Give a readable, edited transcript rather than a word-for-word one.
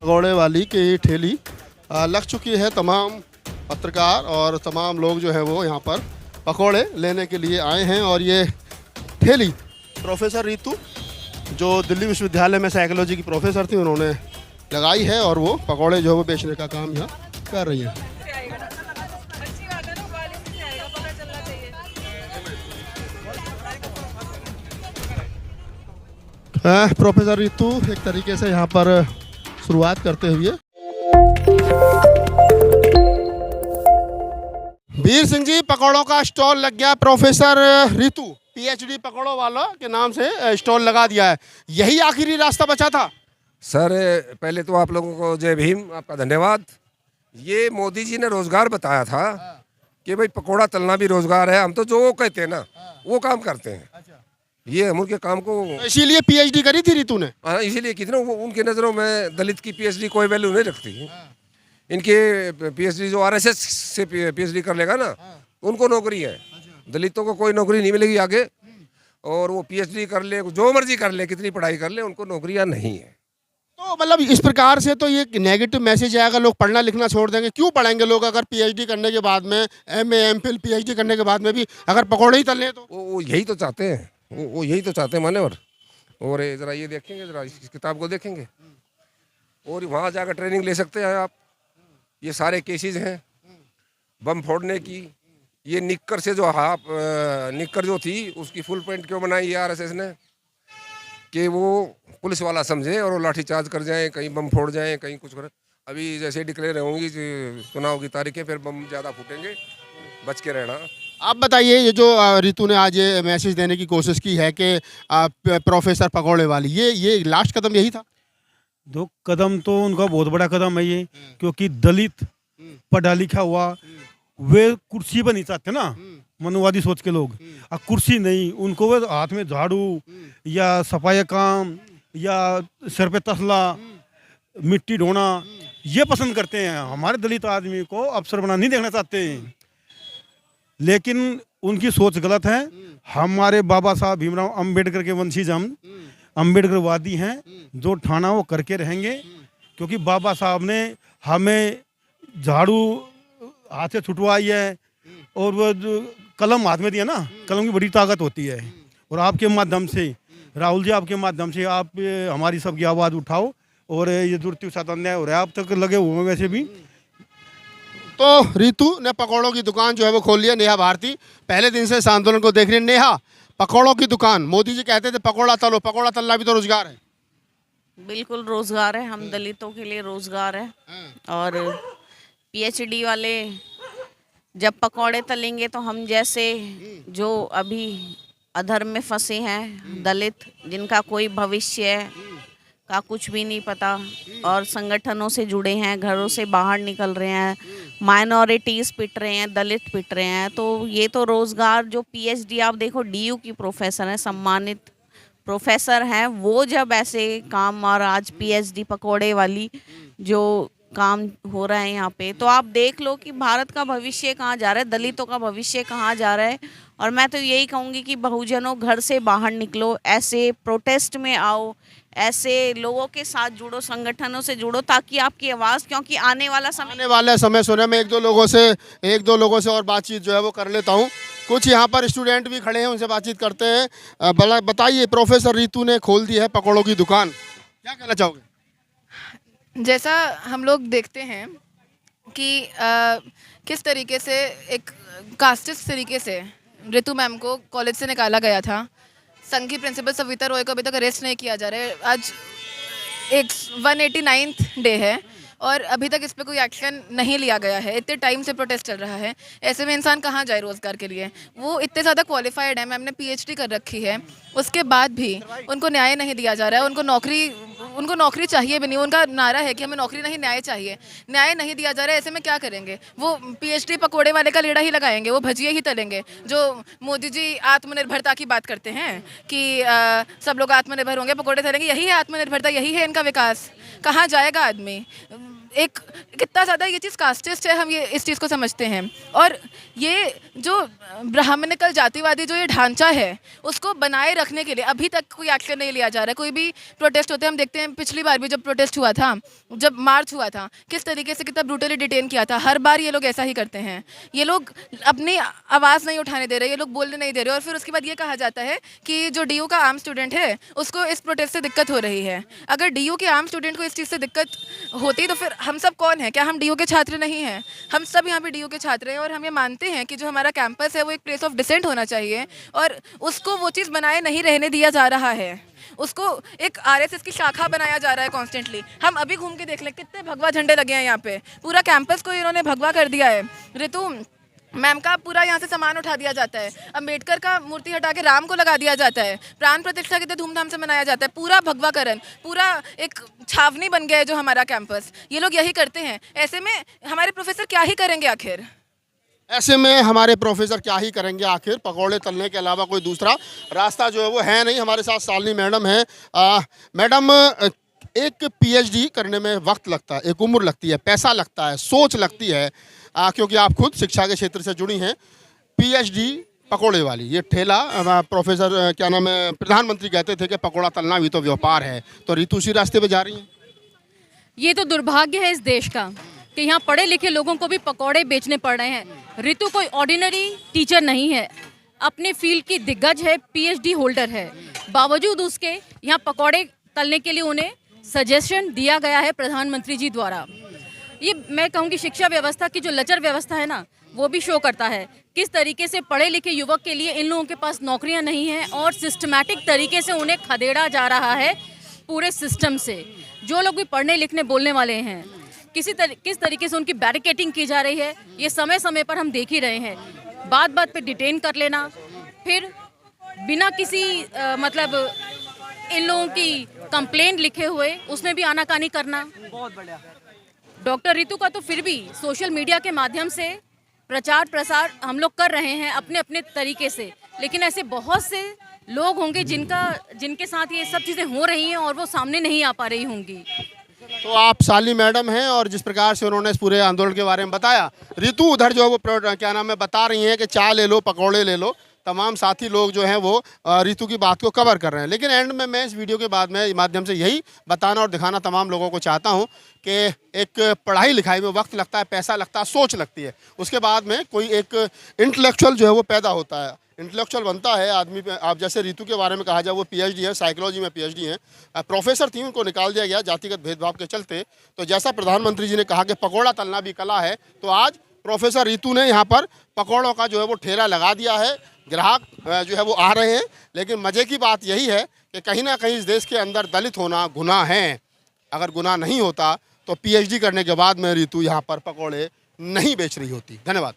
पकौड़े वाली की ठेली लग चुकी है। तमाम पत्रकार और तमाम लोग जो है वो यहाँ पर पकौड़े लेने के लिए आए हैं। और ये ठेली प्रोफेसर रितु जो दिल्ली विश्वविद्यालय में साइकोलॉजी की प्रोफेसर थी, उन्होंने लगाई है और वो पकौड़े जो है वो बेचने का काम यहाँ कर रही है। प्रोफेसर रितु एक तरीके से यहाँ पर शुरुआत करते हुए वीर सिंह जी, पकौड़ों का स्टॉल लग गया। प्रोफेसर रितु पीएचडी पकौड़ों वाला के नाम से स्टॉल लगा दिया है। यही आखिरी रास्ता बचा था? सर पहले तो आप लोगों को जय भीम, आपका धन्यवाद। ये मोदी जी ने रोजगार बताया था कि भाई पकौड़ा तलना भी रोजगार है। हम तो जो वो कहते हैं ना वो काम करते हैं। ये हम उनके काम को इसीलिए पीएचडी करी थी रितु ने। हाँ, इसीलिए कितना उनके नज़रों में दलित की पीएचडी कोई वैल्यू नहीं रखती। इनके पीएचडी जो आरएसएस से पीएचडी कर लेगा ना, उनको नौकरी है। दलितों को कोई नौकरी नहीं मिलेगी आगे। और वो पीएचडी कर ले, जो मर्जी कर ले, कितनी पढ़ाई कर ले, उनको नौकरियां नहीं है। तो मतलब इस प्रकार से तो ये नेगेटिव मैसेज आएगा, लोग पढ़ना लिखना छोड़ देंगे। क्यों पढ़ेंगे लोग अगर पीएचडी करने के बाद में, एमए एमफिल पीएचडी करने के बाद में भी अगर पकौड़े ही तलने तो? वो यही तो चाहते हैं, वो यही तो चाहते हैं मान्यवर। और ज़रा ये देखेंगे, ज़रा इस किताब को देखेंगे और वहाँ जाकर ट्रेनिंग ले सकते हैं आप। ये सारे केसेस हैं बम फोड़ने की। ये निक्कर से जो हाफ निक्कर जो थी उसकी फुल पैंट क्यों बनाई आरएसएस ने कि वो पुलिस वाला समझे और वो लाठीचार्ज कर जाएं, कहीं बम फोड़ जाएं, कहीं कुछ करें। अभी जैसे डिक्लेयर होंगी चुनाव की तारीखें, फिर बम ज़्यादा फूटेंगे, बच के रहना। आप बताइए, ये जो रितु ने आज ये मैसेज देने की कोशिश की है कि प्रोफेसर पकौड़े वाली, ये लास्ट कदम यही था? दो कदम तो उनका बहुत बड़ा कदम है ये, क्योंकि दलित पढ़ा लिखा हुआ वे कुर्सी पर नहीं चाहते ना, मनुवादी सोच के लोग। अब कुर्सी नहीं, उनको वो हाथ में झाड़ू या सफाई काम या सर पे तसला, मिट्टी ढोना ये पसंद करते हैं। हमारे दलित आदमी को अफसर बना नहीं देखना चाहते हैं, लेकिन उनकी सोच गलत है। हमारे बाबा साहब भीमराव अंबेडकर के वंशीज हम अंबेडकरवादी हैं, जो ठाना वो करके रहेंगे। क्योंकि बाबा साहब ने हमें झाड़ू हाथ से छुटवाई है और वो कलम हाथ में दिया ना, कलम की बड़ी ताकत होती है। और आपके माध्यम से, राहुल जी, आपके माध्यम से आप हमारी सबकी आवाज़ उठाओ। और ये दुर्ति साथ अन्याय हो रहा है, आप तक लगे हुए हैं वैसे भी। तो रितु ने पकौड़ों की दुकान जो है वो खोल लिया। नेहा भारती पहले दिन से इस आंदोलन को देख रही है। नेहा, पकौड़ों की दुकान, मोदी जी कहते थे पकौड़ा तलो, पकौड़ा तलना भी तो रोजगार है। बिल्कुल रोजगार है, हम दलितों के लिए रोजगार है। और पीएचडी वाले जब पकौड़े तलेंगे तो हम जैसे जो अभी अधर्म में फंसे हैं दलित, जिनका कोई भविष्य का कुछ भी नहीं पता और संगठनों से जुड़े हैं, घरों से बाहर निकल रहे हैं, माइनॉरिटीज़ पिट रहे हैं, दलित पिट रहे हैं, तो ये तो रोज़गार। जो पीएचडी आप देखो, डीयू की प्रोफेसर हैं, सम्मानित प्रोफेसर हैं, वो जब ऐसे काम, और आज पीएचडी पकौड़े वाली जो काम हो रहा है यहाँ पे, तो आप देख लो कि भारत का भविष्य कहाँ जा रहा है, दलितों का भविष्य कहाँ जा रहा है। और मैं तो यही कहूँगी कि बहुजनों घर से बाहर निकलो, ऐसे प्रोटेस्ट में आओ, ऐसे लोगों के साथ जुड़ो, संगठनों से जुड़ो, ताकि आपकी आवाज़, क्योंकि आने वाला समय सुने। मैं एक दो लोगों से और बातचीत जो है वो कर लेता हूँ। कुछ यहाँ पर स्टूडेंट भी खड़े हैं, उनसे बातचीत करते हैं। बताइए, प्रोफेसर रितु ने खोल दी है पकौड़ों की दुकान, क्या कहना चाहोगे? जैसा हम लोग देखते हैं कि किस तरीके से एक कास्टिस्ट तरीके से रितु मैम को कॉलेज से निकाला गया था। संघ की प्रिंसिपल सविता रॉय को अभी तक अरेस्ट नहीं किया जा रहा है। आज एक 189th डे है और अभी तक इस पर कोई एक्शन नहीं लिया गया है। इतने टाइम से प्रोटेस्ट चल रहा है, ऐसे में इंसान कहाँ जाए रोज़गार के लिए? वो इतने ज़्यादा क्वालिफाइड है, मैम ने पीएचडी कर रखी है, उसके बाद भी उनको न्याय नहीं दिया जा रहा है। उनको नौकरी चाहिए भी नहीं। उनका नारा है कि हमें नौकरी नहीं, न्याय चाहिए। न्याय नहीं दिया जा रहा है, ऐसे में क्या करेंगे? वो पीएचडी पकोड़े वाले का लीड़ा ही लगाएंगे, वो भजिए ही तलेंगे। जो मोदी जी आत्मनिर्भरता की बात करते हैं कि सब लोग आत्मनिर्भर होंगे, पकोड़े तलेंगे, यही है आत्मनिर्भरता, यही है इनका विकास। कहाँ जाएगा आदमी? एक कितना ज़्यादा ये चीज़ कास्टिस्ट है, हम ये इस चीज़ को समझते हैं। और ये जो ब्राह्मणिकल जातिवादी जो ये ढांचा है उसको बनाए रखने के लिए अभी तक कोई एक्शन नहीं लिया जा रहा है। कोई भी प्रोटेस्ट होते हैं, हम देखते हैं पिछली बार भी जब प्रोटेस्ट हुआ था, जब मार्च हुआ था, किस तरीके से कितना ब्रूटली डिटेन किया था। हर बार ये लोग ऐसा ही करते हैं, ये लोग अपनी आवाज़ नहीं उठाने दे रहे, ये लोग बोलने नहीं दे रहे। और फिर उसके बाद ये कहा जाता है कि जो DU का आम स्टूडेंट है उसको इस प्रोटेस्ट से दिक्कत हो रही है। अगर DU के आम स्टूडेंट को इस चीज़ से दिक्कत होती तो फिर हम सब कौन है? क्या हम DU के छात्र नहीं हैं? हम सब यहाँ पे DU के छात्र हैं और हम ये मानते हैं कि जो हमारा कैंपस है वो एक प्लेस ऑफ डिसेंट होना चाहिए और उसको वो चीज़ बनाए नहीं रहने दिया जा रहा है। उसको एक RSS की शाखा बनाया जा रहा है कॉन्स्टेंटली। हम अभी घूम के देख लें कितने भगवा झंडे लगे हैं यहाँ पे, पूरा कैंपस को इन्होंने भगवा कर दिया है। ऋतु मैम का पूरा यहाँ से सामान उठा दिया जाता है, अम्बेडकर का मूर्ति हटा के राम को लगा दिया जाता है, प्राण प्रतिष्ठा कितने धूमधाम से मनाया जाता है, पूरा भगवाकरण, पूरा एक छावनी बन गया है जो हमारा कैंपस। ये लोग यही करते हैं। ऐसे में हमारे प्रोफेसर क्या ही करेंगे आखिर? ऐसे में हमारे प्रोफेसर क्या ही करेंगे आखिर? पकौड़े तलने के अलावा कोई दूसरा रास्ता जो है वो है नहीं। हमारे साथ शालिनी मैडम है। मैडम, एक PhD करने में वक्त लगता है, एक उम्र लगती है, पैसा लगता है, सोच लगती है, क्योंकि आप खुद शिक्षा के क्षेत्र से जुड़ी हैं। PhD पकोड़े वाली ये ठेला, प्रोफेसर क्या नाम है, प्रधानमंत्री कहते थे कि पकोड़ा तलना भी तो व्यापार है, तो ऋतु उसी रास्ते पे जा रही हैं। ये तो दुर्भाग्य है इस देश का कि यहाँ पढ़े लिखे लोगों को भी पकोड़े बेचने पड़ रहे हैं। ऋतु कोई ऑर्डिनरी टीचर नहीं है, अपने फील्ड की दिग्गज है, PhD होल्डर है। बावजूद उसके यहाँ पकोड़े तलने के लिए उन्हें सजेशन दिया गया है प्रधानमंत्री जी द्वारा। ये मैं कहूँगी शिक्षा व्यवस्था की जो लचर व्यवस्था है ना, वो भी शो करता है किस तरीके से पढ़े लिखे युवक के लिए इन लोगों के पास नौकरियां नहीं हैं और सिस्टमैटिक तरीके से उन्हें खदेड़ा जा रहा है पूरे सिस्टम से। जो लोग भी पढ़ने लिखने बोलने वाले हैं, किस तरीके से उनकी बैरिकेटिंग की जा रही है, ये समय समय पर हम देख ही रहे हैं। बात बात पे डिटेन कर लेना, फिर बिना किसी मतलब इन लोगों की कंप्लेंट लिखे हुए उसमें भी आनाकानी करना। बहुत बढ़िया। डॉक्टर ऋतु का तो फिर भी सोशल मीडिया के माध्यम से प्रचार प्रसार हम लोग कर रहे हैं अपने अपने तरीके से, लेकिन ऐसे बहुत से लोग होंगे जिनके साथ ये सब चीज़ें हो रही हैं और वो सामने नहीं आ पा रही होंगी। तो आप शालिनी मैडम हैं और जिस प्रकार से उन्होंने इस पूरे आंदोलन के बारे में बताया, ऋतु उधर जो है वो क्या नाम है बता रही हैं कि चाय ले लो, पकौड़े ले लो। तमाम साथी लोग जो हैं वो ऋतु की बात को कवर कर रहे हैं। लेकिन एंड में मैं इस वीडियो के बाद में माध्यम से यही बताना और दिखाना तमाम लोगों को चाहता हूं कि एक पढ़ाई लिखाई में वक्त लगता है, पैसा लगता है, सोच लगती है, उसके बाद में कोई एक इंटेलेक्चुअल जो है वो पैदा होता है, इंटेलेक्चुअल बनता है आदमी पे। आप जैसे ऋतु के बारे में कहा जाए, वो PhD है, साइकोलॉजी में PhD है, प्रोफेसर थी, उनको निकाल दिया गया जातिगत भेदभाव के चलते। तो जैसा प्रधानमंत्री जी ने कहा कि पकौड़ा तलना भी कला है, तो आज प्रोफेसर ऋतु ने यहाँ पर पकौड़ों का जो है वो ठेला लगा दिया है। ग्राहक जो है वो आ रहे हैं। लेकिन मज़े की बात यही है कि कहीं ना कहीं इस देश के अंदर दलित होना गुनाह है। अगर गुनाह नहीं होता तो PhD करने के बाद में ऋतु यहाँ पर पकौड़े नहीं बेच रही होती। धन्यवाद।